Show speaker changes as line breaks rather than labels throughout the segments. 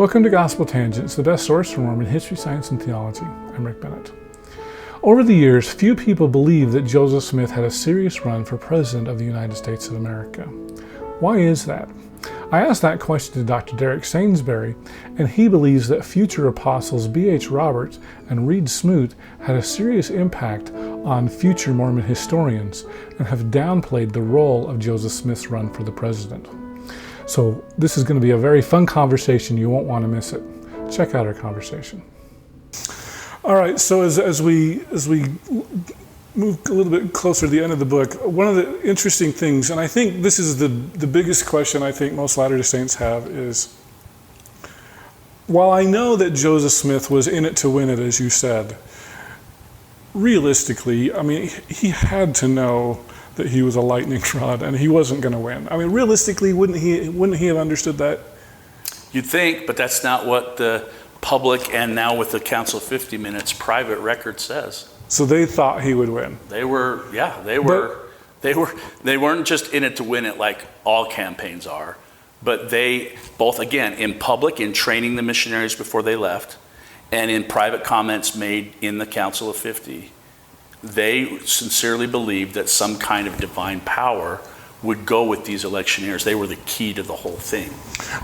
Welcome to Gospel Tangents, the best source for Mormon history, science, and theology. I'm Rick Bennett. Over the years, few people believe that Joseph Smith had a serious run for President of the United States of America. Why is that? I asked that question to Dr. Derek Sainsbury, and he believes that future apostles B.H. Roberts and Reed Smoot had a serious impact on future Mormon historians and have downplayed the role of Joseph Smith's run for the president. So this is going to be a very fun conversation. You won't want to miss it. Check out our conversation. All right, so as we move a little bit closer to the end of the book, one of the interesting things, and I think this is the biggest question I think most Latter-day Saints have, is while I know that Joseph Smith was in it to win it, as you said, realistically, I mean, he had to know that he was a lightning rod and he wasn't going to win. I mean, realistically, wouldn't he have understood that?
You'd think, but that's not what the public and now with the Council of 50 Minutes private record says.
So they thought he would win.
They weren't just in it to win it like all campaigns are, but they both, again, in public, in training the missionaries before they left, and in private comments made in the Council of 50, they sincerely believed that some kind of divine power would go with these electioneers. They were the key to the whole thing.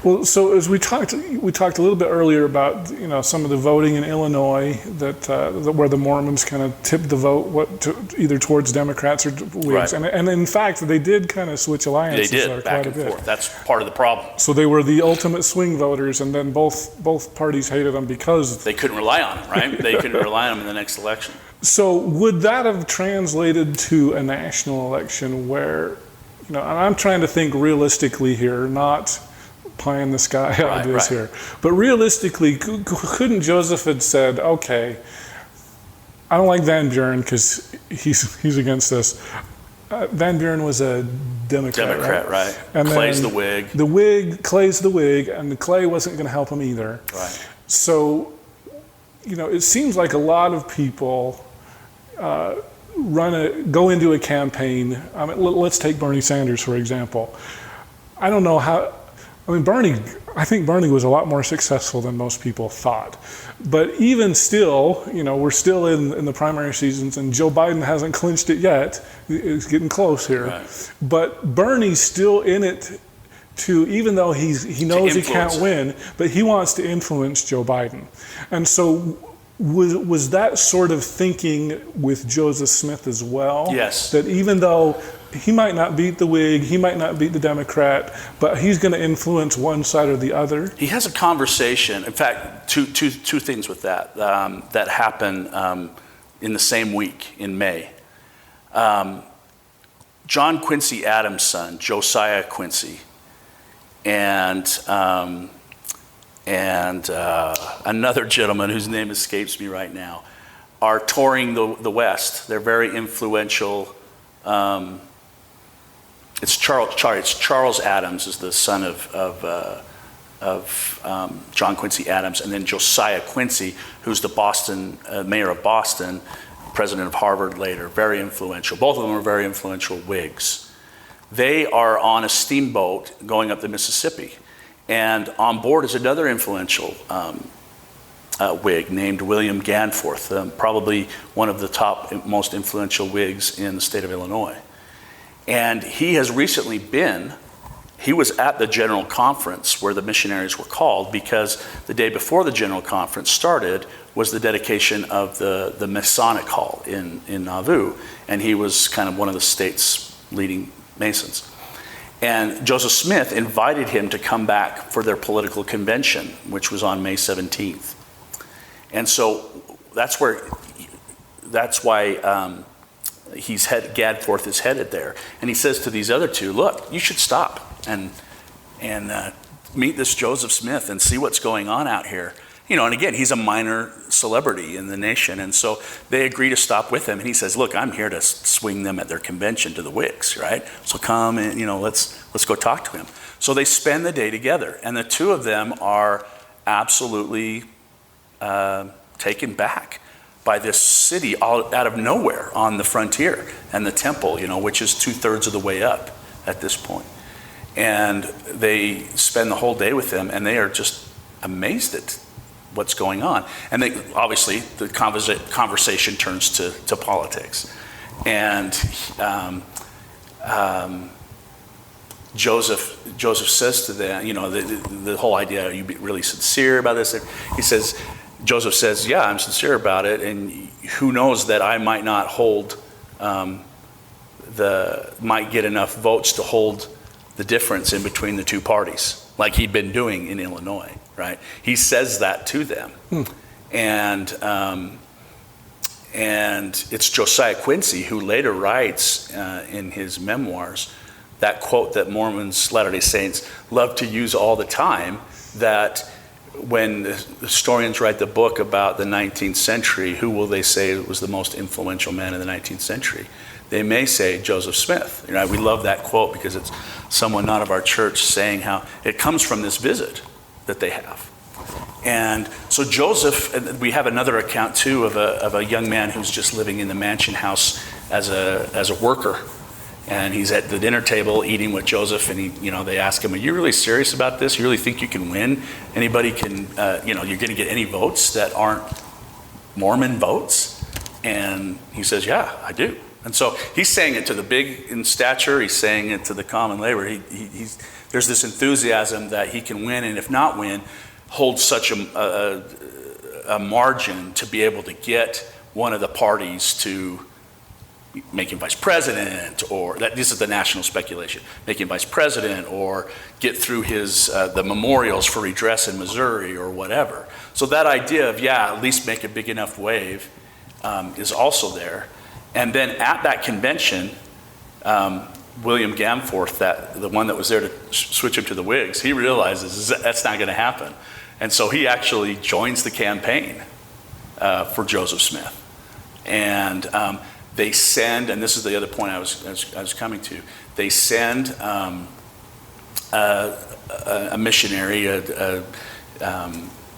Well, so as we talked a little bit earlier about some of the voting in Illinois that where the Mormons kind of tipped the vote either towards Democrats or Whigs,
right.
and in fact they did kind of switch alliances.
They did back and forth. That's part of the problem.
So they were the ultimate swing voters, and then both parties hated them because
they couldn't rely on them, right? They couldn't rely on them in the next election.
So would that have translated to a national election where? And I'm trying to think realistically here, not pie in the sky ideas here. But realistically, couldn't Joseph have said, okay, I don't like Van Buren because he's against us. Van Buren was a Democrat,
right?
And
Clay's the Whig.
Clay's the Whig, and Clay wasn't going to help him either.
Right.
So, it seems like a lot of people go into a campaign. I mean, let's take Bernie Sanders, for example. I don't know how, I think Bernie was a lot more successful than most people thought. But even still, we're still in the primary seasons, and Joe Biden hasn't clinched it yet. It's getting close here. Right. But Bernie's still in it even though he knows he can't win, but he wants to influence Joe Biden. And so was that sort of thinking with Joseph Smith as well?
Yes.
That even though he might not beat the Whig, he might not beat the Democrat, but he's going to influence one side or the other?
He has a conversation. In fact, two things with that that happen in the same week in May. John Quincy Adams' son, Josiah Quincy, and another gentleman whose name escapes me right now, are touring the West. They're very influential. It's Charles Adams is the son of John Quincy Adams, and then Josiah Quincy, who's the mayor of Boston, president of Harvard later, very influential. Both of them are very influential Whigs. They are on a steamboat going up the Mississippi. And on board is another influential Whig named William Ganforth, probably one of the top, most influential Whigs in the state of Illinois. And he has recently he was at the general conference where the missionaries were called, because the day before the general conference started was the dedication of the Masonic Hall in Nauvoo. And he was kind of one of the state's leading Masons. And Joseph Smith invited him to come back for their political convention, which was on May 17th. And so that's why Gadforth is headed there. And he says to these other two, look, you should stop and meet this Joseph Smith and see what's going on out here. And again, he's a minor celebrity in the nation. And so they agree to stop with him. And he says, look, I'm here to swing them at their convention to the Whigs, right? So come and, let's go talk to him. So they spend the day together. And the two of them are absolutely taken back by this city all out of nowhere on the frontier, and the temple, which is 2/3 of the way up at this point. And they spend the whole day with him, and they are just amazed at what's going on. And they, obviously, the conversation turns to politics. And Joseph says to them, the whole idea, are you really sincere about this? Joseph says, yeah, I'm sincere about it, and who knows that I might not might get enough votes to hold the difference in between the two parties, like he'd been doing in Illinois, right? He says that to them. And it's Josiah Quincy who later writes in his memoirs that quote that Mormons, Latter-day Saints, love to use all the time, that when the historians write the book about the 19th century, who will they say was the most influential man in the 19th century? They may say Joseph Smith. We love that quote because it's someone not of our church saying how it comes from this visit that they have. And so Joseph, and we have another account too of a young man who's just living in the mansion house as a worker. And he's at the dinner table eating with Joseph, and they ask him, "Are you really serious about this? You really think you can win? Anybody can, you're going to get any votes that aren't Mormon votes?" And he says, "Yeah, I do." And so he's saying it to the big in stature. He's saying it to the common laborer. There's this enthusiasm that he can win, and if not win, hold such a margin to be able to get one of the parties to make him vice president, or this is the national speculation, make him vice president, or get through the memorials for redress in Missouri or whatever. So that idea of, at least make a big enough wave is also there. And then at that convention, William Gamforth, the one that was there to switch him to the Whigs, he realizes that's not going to happen. And so he actually joins the campaign for Joseph Smith. And they send, and this is the other point I was coming to, they send a missionary,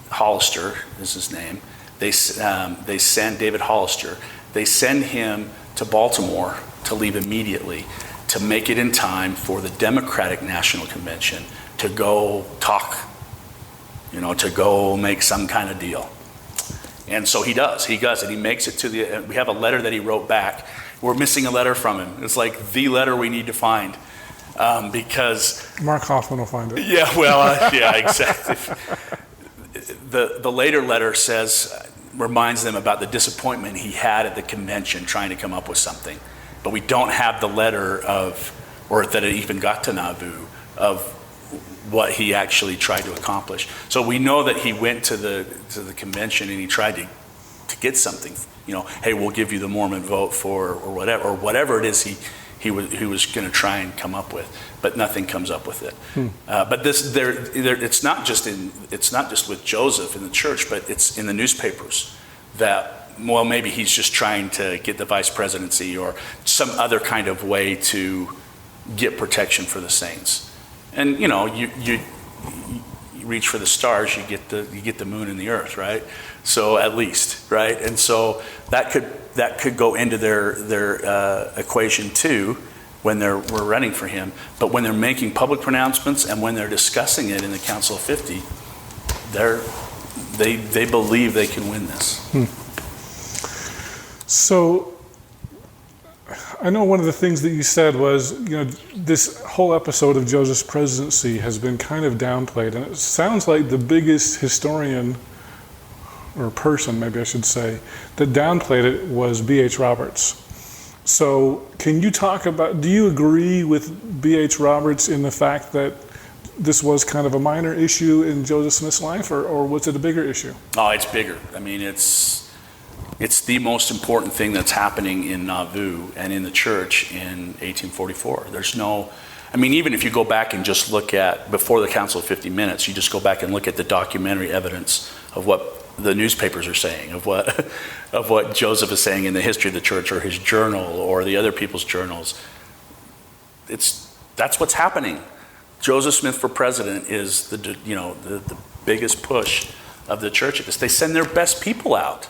Hollister is his name. They send David Hollister. They send him to Baltimore to leave immediately to make it in time for the Democratic National Convention to go talk, to go make some kind of deal. And so he does, and he makes it to we have a letter that he wrote back. We're missing a letter from him. It's like the letter we need to find because...
Mark Hoffman will find it.
Yeah, well, yeah, exactly. The later letter reminds them about the disappointment he had at the convention trying to come up with something. But we don't have the letter or that it even got to Nauvoo, of what he actually tried to accomplish. So we know that he went to the convention and he tried to get something. Hey, we'll give you the Mormon vote for or whatever it is he was going to try and come up with, but nothing comes up with it. But it's not just with Joseph in the church, but it's in the newspapers that, well, maybe he's just trying to get the vice presidency or some other kind of way to get protection for the saints. And you reach for the stars, you get the moon and the earth, right? So at least, right? And so that could go into their equation too when we're running for him. But when they're making public pronouncements and when they're discussing it in the Council of 50, they believe they can win this.
So I know one of the things that you said was, this whole episode of Joseph's presidency has been kind of downplayed, and it sounds like the biggest historian, or person maybe I should say, that downplayed it was B.H. Roberts. So can you talk about, do you agree with B.H. Roberts in the fact that this was kind of a minor issue in Joseph Smith's life, or was it a bigger issue?
Oh, it's bigger. I mean, it's the most important thing that's happening in Nauvoo and in the church in 1844. Even if you go back and just look at, before the Council of 50 Minutes, you just go back and look at the documentary evidence of what the newspapers are saying, of what Joseph is saying in the history of the church, or his journal, or the other people's journals. That's what's happening. Joseph Smith for president is the biggest push of the church. They send their best people out.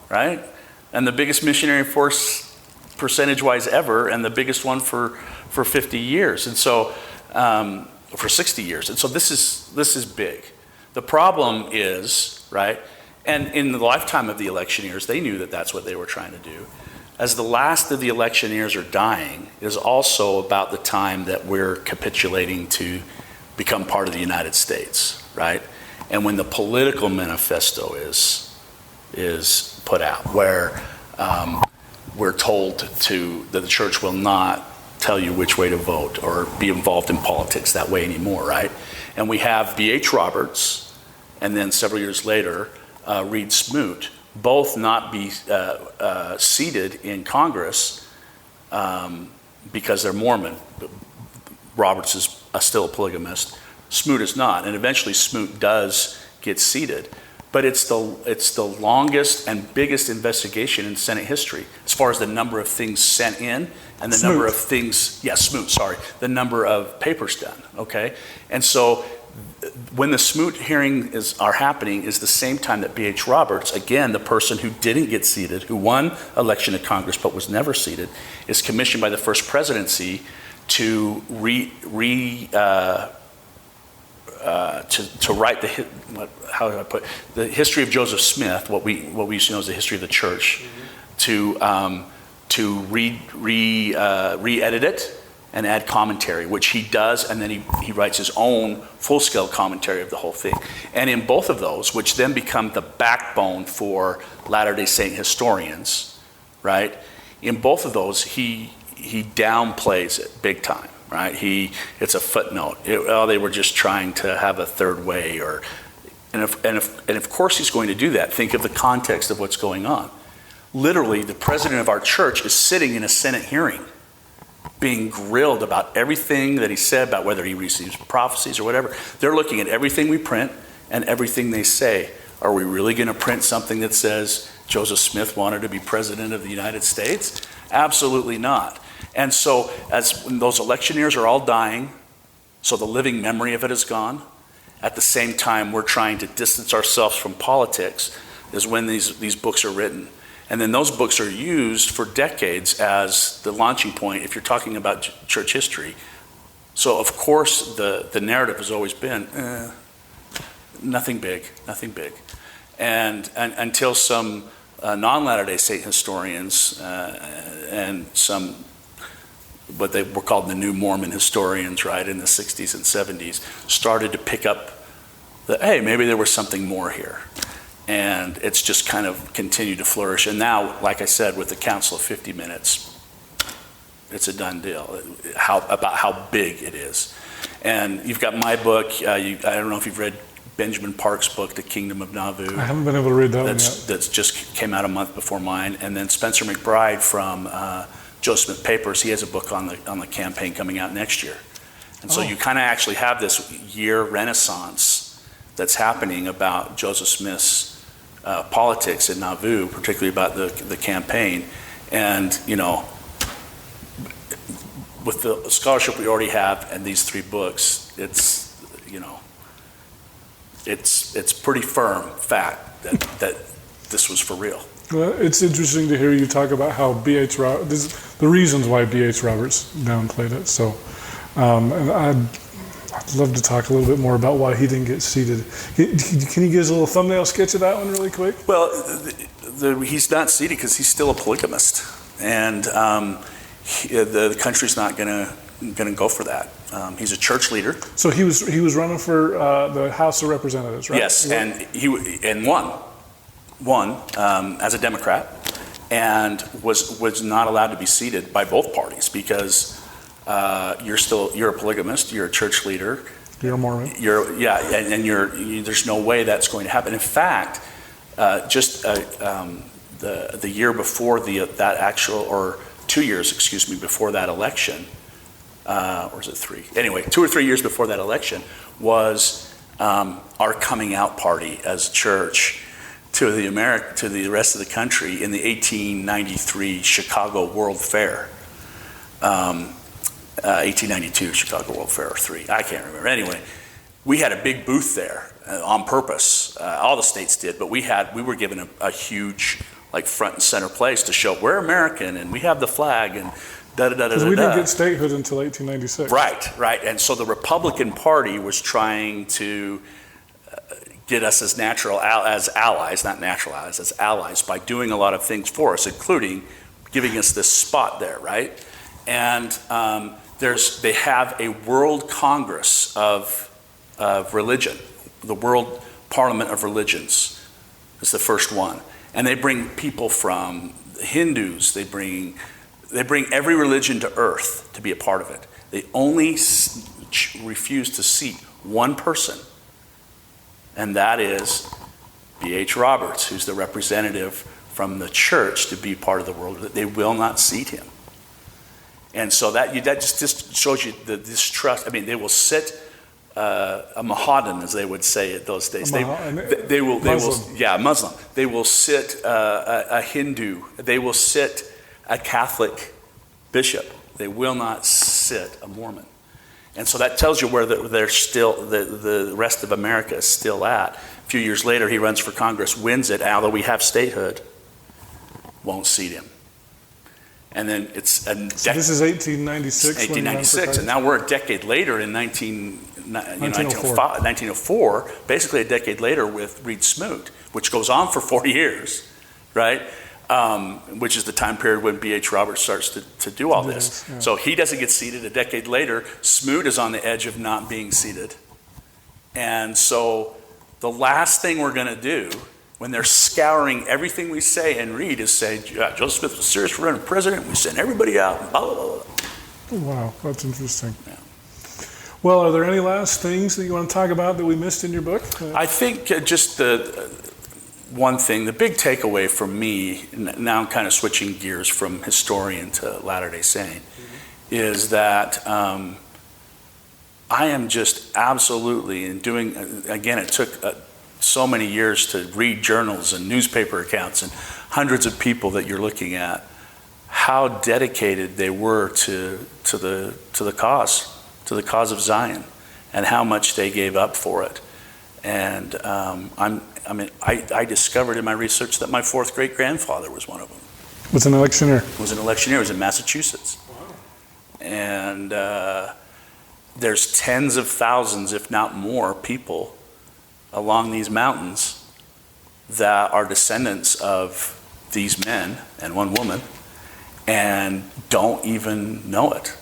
Right? And the biggest missionary force percentage-wise ever, and the biggest one for 50 years. And so, for 60 years. And so this is big. The problem is, right, and in the lifetime of the electioneers, they knew that that's what they were trying to do. As the last of the electioneers are dying, it is also about the time that we're capitulating to become part of the United States, right? And when the political manifesto is put out, where we're told that the church will not tell you which way to vote or be involved in politics that way anymore, right? And we have B.H. Roberts, and then several years later, Reed Smoot, both not be seated in Congress because they're Mormon. Roberts is still a polygamist. Smoot is not, and eventually Smoot does get seated. But it's the longest and biggest investigation in Senate history as far as the number of things sent in and the number of things, Smoot, sorry, the number of papers done, okay? And so when the Smoot hearings are happening is the same time that B.H. Roberts, again, the person who didn't get seated, who won election to Congress but was never seated, is commissioned by the first presidency to write the history of Joseph Smith, what we used to know as the history of the church, to re-edit it and add commentary, which he does, and then he writes his own full-scale commentary of the whole thing. And in both of those, which then become the backbone for Latter-day Saint historians, right? In both of those, he downplays it big time. Right? It's a footnote. They were just trying to have a third way, and of course he's going to do that. Think of the context of what's going on. Literally, the president of our church is sitting in a Senate hearing, being grilled about everything that he said, about whether he receives prophecies or whatever. They're looking at everything we print and everything they say. Are we really going to print something that says Joseph Smith wanted to be president of the United States? Absolutely not. And so as when those electioneers are all dying, so the living memory of it is gone, at the same time we're trying to distance ourselves from politics, is when these books are written. And then those books are used for decades as the launching point if you're talking about church history. So of course the narrative has always been, nothing big. And until some non-Latter-day Saint historians and some what they were called the New Mormon historians, right, in the 60s and 70s, started to pick up that, hey, maybe there was something more here. And it's just kind of continued to flourish. And now, like I said, with the Council of 50 Minutes, it's a done deal about how big it is. And you've got my book. I don't know if you've read Benjamin Park's book, The Kingdom of Nauvoo.
I haven't been able to read that one yet.
That's just came out a month before mine. And then Spencer McBride from Joseph Smith Papers, he has a book on the campaign coming out next year. And so you kind of actually have this year renaissance that's happening about Joseph Smith's politics in Nauvoo, particularly about the campaign. And, with the scholarship we already have and these three books, it's pretty firm fact that this was for real.
Well, it's interesting to hear you talk about how B.H. Roberts, the reasons why B.H. Roberts downplayed it. So, and I'd love to talk a little bit more about why he didn't get seated. Can you give us a little thumbnail sketch of that one really quick?
Well, he's not seated because he's still a polygamist, and the country's not going to go for that. He's a church leader.
So he was running for the House of Representatives, right?
Yes, and he won as a Democrat, and was not allowed to be seated by both parties because you're a polygamist, you're a church leader,
you're a Mormon,
and there's no way that's going to happen. In fact, just the year before that actual, or 2 years, before that election, or is it 3? Anyway, 2 or 3 years before that election was our coming out party as a church to the rest of the country in the 1893 Chicago World Fair. 1892 Chicago World Fair or 3, I can't remember. Anyway, we had a big booth there on purpose. All the states did, but we were given a huge, like, front and center place to show we're American and we have the flag and
because we didn't get statehood until 1896.
Right. And so the Republican Party was trying to get us as allies, not natural allies, as allies by doing a lot of things for us, including giving us this spot there, right? And they have a World Congress of religion, the World Parliament of Religions is the first one. And they bring people from Hindus, they bring every religion to earth to be a part of it. They only refuse to seat one person, and that is B.H. Roberts, who's the representative from the church to be part of the world. They will not seat him. And so that just shows you the distrust. I mean, they will sit a Mohammedan, as they would say in those days. They will, Muslim. They will sit a Hindu. They will sit a Catholic bishop. They will not sit a Mormon. And so that tells you where they're still, the rest of America is still at. A few years later, he runs for Congress, wins it, although we have statehood, won't seat him. And then it's a
so this is 1896.
1896, and now we're a decade later in 1904, basically a decade later with Reed Smoot, which goes on for 40 years, right? Which is the time period when B.H. Roberts starts to do all this. Yeah. So he doesn't get seated. A decade later, Smoot is on the edge of not being seated. And so the last thing we're going to do when they're scouring everything we say and read is say, Joseph Smith was serious for running president. We sent everybody out. Blah, blah, blah.
Wow, that's interesting.
Yeah.
Well, are there any last things that you want to talk about that we missed in your book?
I think just one thing, the big takeaway for me, now I'm kind of switching gears from historian to Latter-day Saint, is that I am just absolutely, and doing, again, it took so many years to read journals and newspaper accounts and hundreds of people that you're looking at, how dedicated they were to the cause of Zion, and how much they gave up for it. And I discovered in my research that my fourth great-grandfather was one of them.
Was an electioneer.
Was an electioneer. He was in Massachusetts. Wow. And there's tens of thousands, if not more, people along these mountains that are descendants of these men and one woman and don't even know it.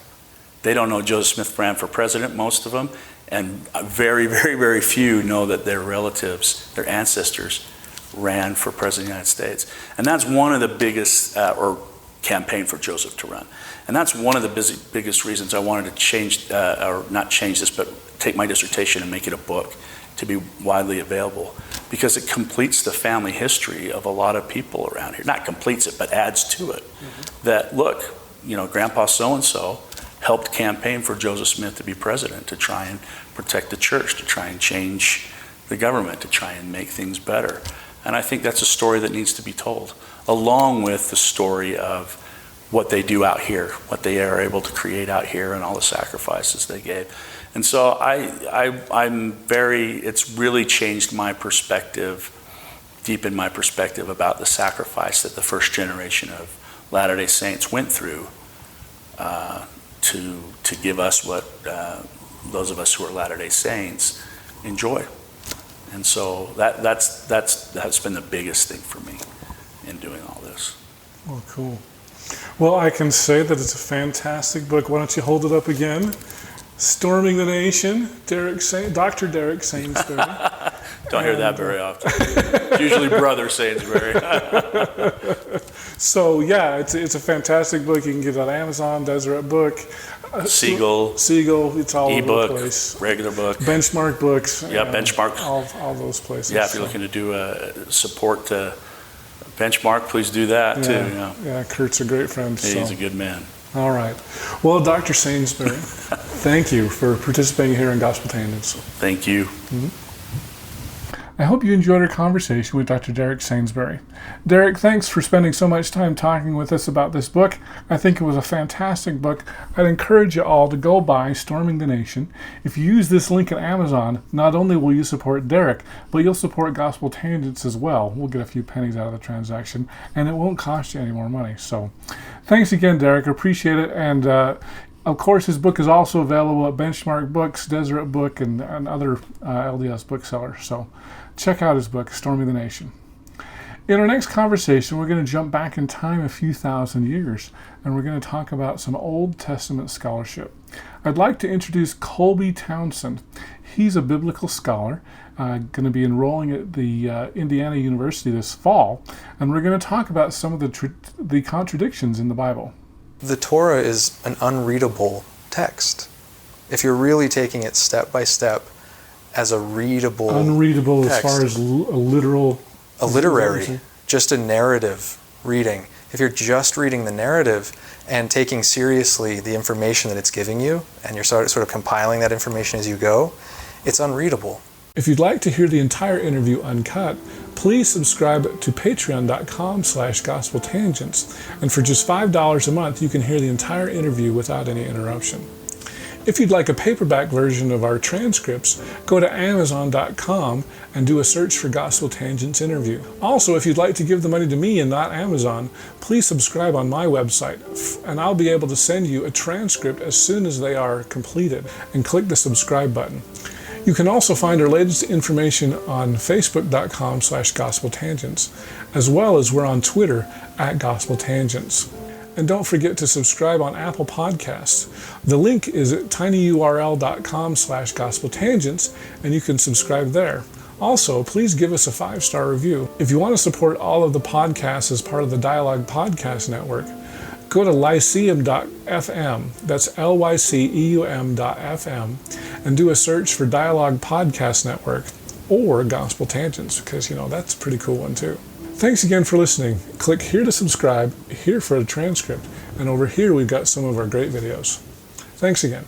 They don't know Joseph Smith ran for president, most of them, and very, very, very few know that their relatives, their ancestors, ran for president of the United States. And that's one of the biggest, or campaign for Joseph to run. And that's one of the biggest reasons I wanted to change, or not change this, but take my dissertation and make it a book to be widely available, because it completes the family history of a lot of people around here. Not completes it, but adds to it. Mm-hmm. That, look, Grandpa so-and-so helped campaign for Joseph Smith to be president, to try and protect the church, to try and change the government, to try and make things better. And I think that's a story that needs to be told, along with the story of what they do out here, what they are able to create out here, and all the sacrifices they gave. And so it's really changed my perspective, deepened my perspective about the sacrifice that the first generation of Latter-day Saints went through to give us what those of us who are Latter-day Saints enjoy. And so that's been the biggest thing for me in doing all this.
Well, cool. Well, I can say that it's a fantastic book. Why don't you hold it up again? Storming the Nation, Dr. Derek Sainsbury.
Don't hear that very often. It's usually Brother Sainsbury.
So yeah, it's a fantastic book. You can get it on Amazon, Deseret Book,
Siegel,
it's all
e-book,
over the place.
Regular book.
Benchmark Books.
Yeah, Benchmark.
All those places.
Yeah, if you're looking to do support Benchmark, please do that too.
Yeah, Kurt's a great friend.
He's a good man.
All right. Well, Dr. Sainsbury, thank you for participating here in Gospel Tangents.
Thank you.
Mm-hmm. I hope you enjoyed our conversation with Dr. Derek Sainsbury. Derek, thanks for spending so much time talking with us about this book. I think it was a fantastic book. I'd encourage you all to go buy Storming the Nation. If you use this link at Amazon, not only will you support Derek, but you'll support Gospel Tangents as well. We'll get a few pennies out of the transaction, and it won't cost you any more money. So thanks again, Derek. I appreciate it. And Of course, his book is also available at Benchmark Books, Deseret Book, and other LDS booksellers. So check out his book, Storming the Nation. In our next conversation, we're going to jump back in time a few thousand years, and we're going to talk about some Old Testament scholarship. I'd like to introduce Colby Townsend. He's a biblical scholar, going to be enrolling at the Indiana University this fall, and we're going to talk about some of the contradictions in the Bible.
The Torah is an unreadable text. If you're really taking it step by step as a readable
Unreadable
text,
as far as a literal...
a literary, just a narrative reading. If you're just reading the narrative and taking seriously the information that it's giving you, and you're sort of compiling that information as you go, it's unreadable.
If you'd like to hear the entire interview uncut, please subscribe to patreon.com/gospeltangents. And for just $5 a month, you can hear the entire interview without any interruption. If you'd like a paperback version of our transcripts, go to Amazon.com and do a search for Gospel Tangents interview. Also, if you'd like to give the money to me and not Amazon, please subscribe on my website, and I'll be able to send you a transcript as soon as they are completed, and click the subscribe button. You can also find our latest information on Facebook.com/GospelTangents, as well as we're on Twitter @GospelTangents. And don't forget to subscribe on Apple Podcasts. The link is at tinyurl.com/gospeltangents, and you can subscribe there. Also, please give us a 5-star review. If you want to support all of the podcasts as part of the Dialogue Podcast Network, go to lyceum.fm, that's lyceum.fm, and do a search for Dialogue Podcast Network or Gospel Tangents, because, that's a pretty cool one too. Thanks again for listening. Click here to subscribe, here for a transcript, and over here we've got some of our great videos. Thanks again.